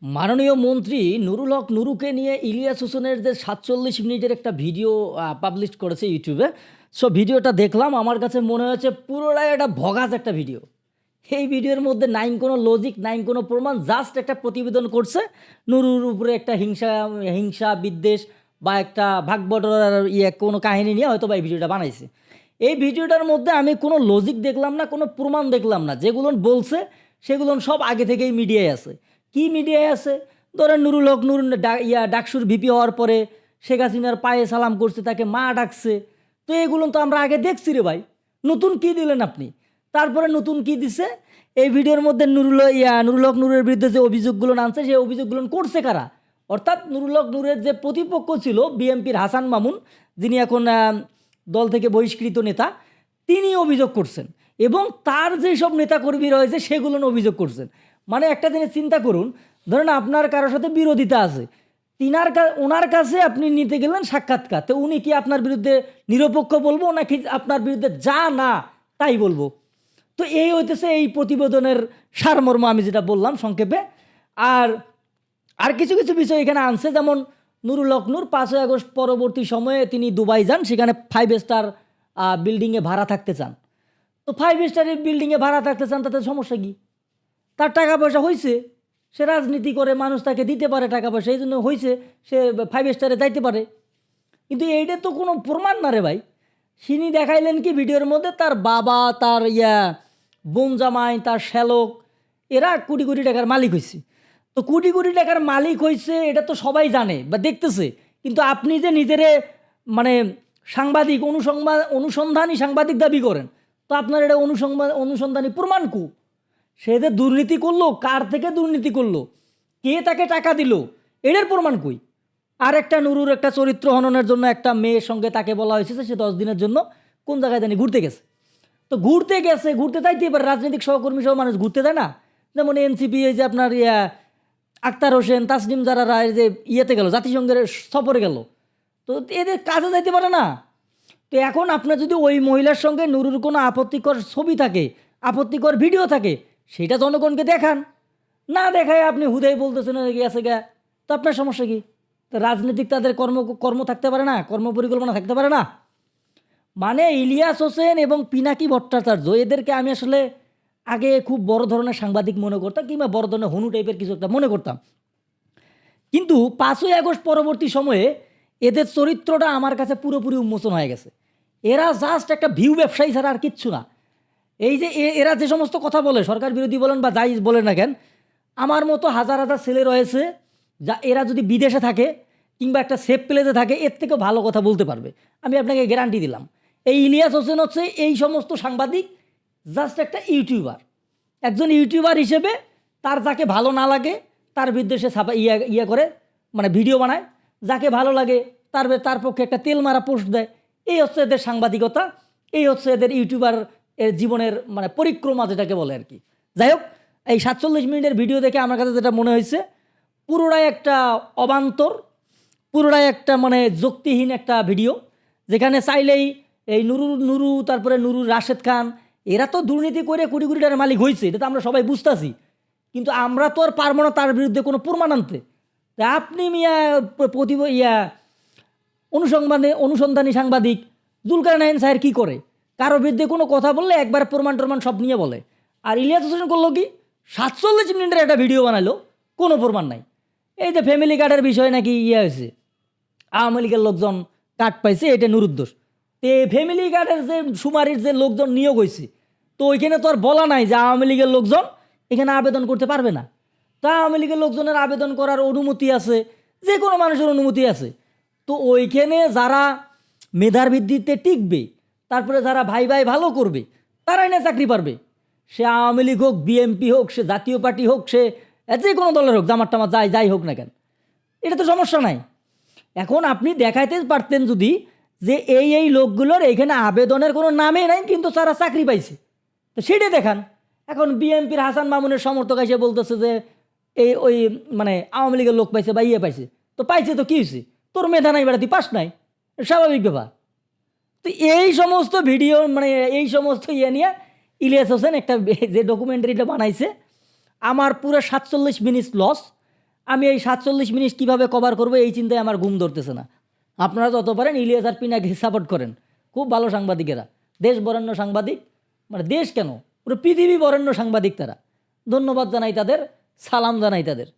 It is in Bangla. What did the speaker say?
মাননীয় মন্ত্রী নুরুল হক নুরুকে নিয়ে ইলিয়াস হোসেনের যে ৪৭ মিনিটের একটা ভিডিও পাবলিশ করেছে ইউটিউবে। সো ভিডিওটা দেখলাম, আমার কাছে মনে হয়েছে পুরোটাই একটা ভগাস একটা ভিডিও। এই ভিডিওর মধ্যে নাইন কোনো লজিক, নাইন কোনো প্রমাণ, জাস্ট একটা প্রতিবেদন করছে নুরুর উপরে একটা হিংসা হিংসা বিদ্বেষ বা একটা ভাগ বটরার কোনো কাহিনী নিয়ে হয়তো বা এই ভিডিওটা বানাইছে। এই ভিডিওটার মধ্যে আমি কোনো লজিক দেখলাম না, কোনো প্রমাণ দেখলাম না। যেগুলো বলছে সেগুলো সব আগে থেকেই মিডিয়ায় আছে। কি মিডিয়ায় আছে? ধরেন নুরুল হক নুর ডাকসুর ভিপি হওয়ার পরে শেখ হাসিনার পায়ে সালাম করছে, তাকে মা ডাকছে। তো এগুলো তো আমরা আগে দেখছি রে ভাই। নতুন কি দিলেন আপনি? তারপরে নতুন কি দিছে? এই ভিডিওর মধ্যে নুরুল হক নুরের বিরুদ্ধে যে অভিযোগগুলো আনছে, সেই অভিযোগগুলো করছে কারা? অর্থাৎ নুরুল হক নুরের যে প্রতিপক্ষ ছিল বিএনপির হাসান মামুন, যিনি এখন দল থেকে বহিষ্কৃত নেতা, তিনি অভিযোগ করছেন এবং তার যেসব নেতাকর্মী রয়েছে সেগুলো অভিযোগ করছেন। মানে একটা জিনিস চিন্তা করুন, ধরেন আপনার কারোর সাথে বিরোধিতা আছে, ওনার কাছে আপনি নিতে গেলেন সাক্ষাৎকার, তো উনি কি আপনার বিরুদ্ধে নিরপেক্ষ বলবো নাকি আপনার বিরুদ্ধে যা না তাই বলবো? তো এই হইতেছে এই প্রতিবেদনের সারমর্ম, আমি যেটা বললাম সংক্ষেপে। আর আর কিছু কিছু বিষয় এখানে আনছে, যেমন নুরুল হক নূর 5ই আগস্ট পরবর্তী সময়ে তিনি দুবাই যান, সেখানে 5 স্টার বিল্ডিংয়ে ভাড়া থাকতে চান। তো 5 স্টারের বিল্ডিংয়ে ভাড়া থাকতে চান, তাতে সমস্যা কী? তার টাকা পয়সা হয়েছে, সে রাজনীতি করে, মানুষ তাকে দিতে পারে টাকা পয়সা, এই জন্য হয়েছে, সে 5 স্টারে যাইতে পারে। কিন্তু এইটা তো কোনো প্রমাণ না রে ভাই। তিনি দেখাইলেন কি ভিডিওর মধ্যে তার বাবা, তার বোন জামাই, তার শ্যালক, এরা কোটি কোটি টাকার মালিক হয়েছে। তো কোটি কোটি টাকার মালিক হয়েছে এটা তো সবাই জানে বা দেখতেছে, কিন্তু আপনি যে নিজেরে মানে সাংবাদিক, অনুসন্ধানী সাংবাদিক দাবি করেন, তো আপনার এটা অনুসন্ধানী প্রমাণ কু? সে যে দুর্নীতি করলো, কার থেকে দুর্নীতি করলো, কে তাকে টাকা দিল, এটার প্রমাণ কই? আর একটা নুরুর একটা চরিত্র হননের জন্য একটা মেয়ের সঙ্গে তাকে বলা হয়েছে সে 10 দিনের জন্য কোন জায়গায় জানি ঘুরতে গেছে। তো ঘুরতে গেছে, ঘুরতে যাইতেই পারে, রাজনৈতিক সহকর্মী সহ মানুষ ঘুরতে যায় না? যেমন এনসিপি, এই যে আপনার আক্তার হোসেন, তাসনিম জারা রায় যে গেল, জাতিসংঘের সফরে গেল, তো এদের কাজে যাইতে পারে না? তো এখন আপনার যদি ওই মহিলার সঙ্গে নুরুর কোনো আপত্তিকর ছবি থাকে, আপত্তিকর ভিডিও থাকে, সেটা জনগণকে দেখান। না দেখায় আপনি হুদাই বলতেছেন গেছে গা, তো আপনার সমস্যা কি? তো রাজনীতিক তাদের কর্ম থাকতে পারে না, কর্ম পরিকল্পনা থাকতে পারে না? মানে ইলিয়াস হোসেন এবং পিনাকি ভট্টাচার্য, এদেরকে আমি আসলে আগে খুব বড় ধরনের সাংবাদিক মনে করতাম, কিংবা বড় ধরনের হনু টাইপের কিছু একটা মনে করতাম। কিন্তু 5ই আগস্ট পরবর্তী সময়ে এদের চরিত্রটা আমার কাছে পুরোপুরি উন্মোচন হয়ে গেছে। এরা জাস্ট একটা ভিউ ব্যবসায়ী ছাড়া আর কিচ্ছু না। এই যে এরা যে সমস্ত কথা বলে, সরকার বিরোধী বলেন বা যাই বলেন না কেন, আমার মতো হাজার হাজার ছেলে রয়েছে যা এরা যদি বিদেশে থাকে কিংবা একটা সেফ প্লেসে থাকে, এর থেকেও ভালো কথা বলতে পারবে, আমি আপনাকে গ্যারান্টি দিলাম। এই ইলিয়াস হোসেন হচ্ছে এই সমস্ত সাংবাদিক, জাস্ট একটা ইউটিউবার। একজন ইউটিউবার হিসেবে তার যাকে ভালো না লাগে তার বিরুদ্ধে সে করে, মানে ভিডিও বানায়, যাকে ভালো লাগে তার পক্ষে একটা তেল মারা পোস্ট দেয়। এই হচ্ছে এদের সাংবাদিকতা, এই হচ্ছে এদের ইউটিউবার এর জীবনের মানে পরিক্রমা, যেটাকে বলে আর কি। যাই হোক, এই 47 মিনিটের ভিডিও দেখে আমার কাছে যেটা মনে হয়েছে, পুরোটাই একটা অবান্তর, পুরোটাই একটা মানে যুক্তিহীন একটা ভিডিও, যেখানে চাইলেই এই নুরু তারপরে নুরুর রাশেদ খান, এরা তো দুর্নীতি করে কোটি কোটি টাকার মালিক হয়েছে, এটা তো আমরা সবাই বুঝতেছি। কিন্তু আমরা তো আর পারবো না তার বিরুদ্ধে কোনো প্রমাণ আনতে। তা আপনি অনুসন্ধানী সাংবাদিক জুলকারনাইন সাহেব কী করে? কারোর বিরুদ্ধে কোনো কথা বললে একবার প্রমাণ টরমাণ সব নিয়ে বলে। আর ইলিয়াস হোসেন করলো কি, 47 মিনিটের একটা ভিডিও বানালো, কোনো প্রমাণ নাই। এই যে ফ্যামিলি কার্ডের বিষয় নাকি হয়েছে, আওয়ামী লীগের লোকজন কার্ড পাইছে, এটা নুরুদ্দোষ। তো ফ্যামিলি কার্ডের যে সুমারির যে লোকজন নিয়োগ হয়েছে, তো ওইখানে তো আর বলা নাই যে আওয়ামী লীগের লোকজন এখানে আবেদন করতে পারবে না। তা আওয়ামী লীগের লোকজনের আবেদন করার অনুমতি আছে, যে কোনো মানুষের অনুমতি আছে। তো ওইখানে যারা মেধার ভিত্তিতে টিকবে, তারপরে যারা ভাই ভাই ভালো করবে, তারাই না চাকরি পারবে। সে আওয়ামী লীগ হোক, বিএনপি হোক, সে জাতীয় পার্টি হোক, সে যে কোনো দলের হোক, জামাত টামাত যাই হোক না কেন, এটা তো সমস্যা নাই। এখন আপনি দেখাইতে পারতেন যদি যে এই লোকগুলোর এখানে আবেদনের কোনো নামে নাই, কিন্তু তারা চাকরি পাইছে, তো সেটাই দেখান। এখন বিএনপির হাসান মামুনের সমর্থক এসে বলতেছে যে ওই মানে আওয়ামী লীগের লোক পাইছে বা পাইছে, তো পাইছে তো কী হয়েছে, তোর মেধা নাই বেড়া, তুই পাস নাই, স্বাভাবিক ব্যাপার। তো এই সমস্ত ভিডিও মানে এই সমস্ত নিয়ে ইলিয়াস হোসেন একটা যে ডকুমেন্টারিটা বানাইছে, আমার পুরো 47 মিনিট লস। আমি এই 47 মিনিট কিভাবে কভার করব এই চিন্তায় আমার ঘুম ধরতেছে না। আপনারা যত পারেন ইলিয়াস আর পিনাকিকে সাপোর্ট করেন, খুব ভালো সাংবাদিকেরা, দেশ বরেণ্য সাংবাদিক, মানে দেশ কেন পুরো পৃথিবী বরেণ্য সাংবাদিক তারা। ধন্যবাদ জানাই তাদের, সালাম জানাই তাদের।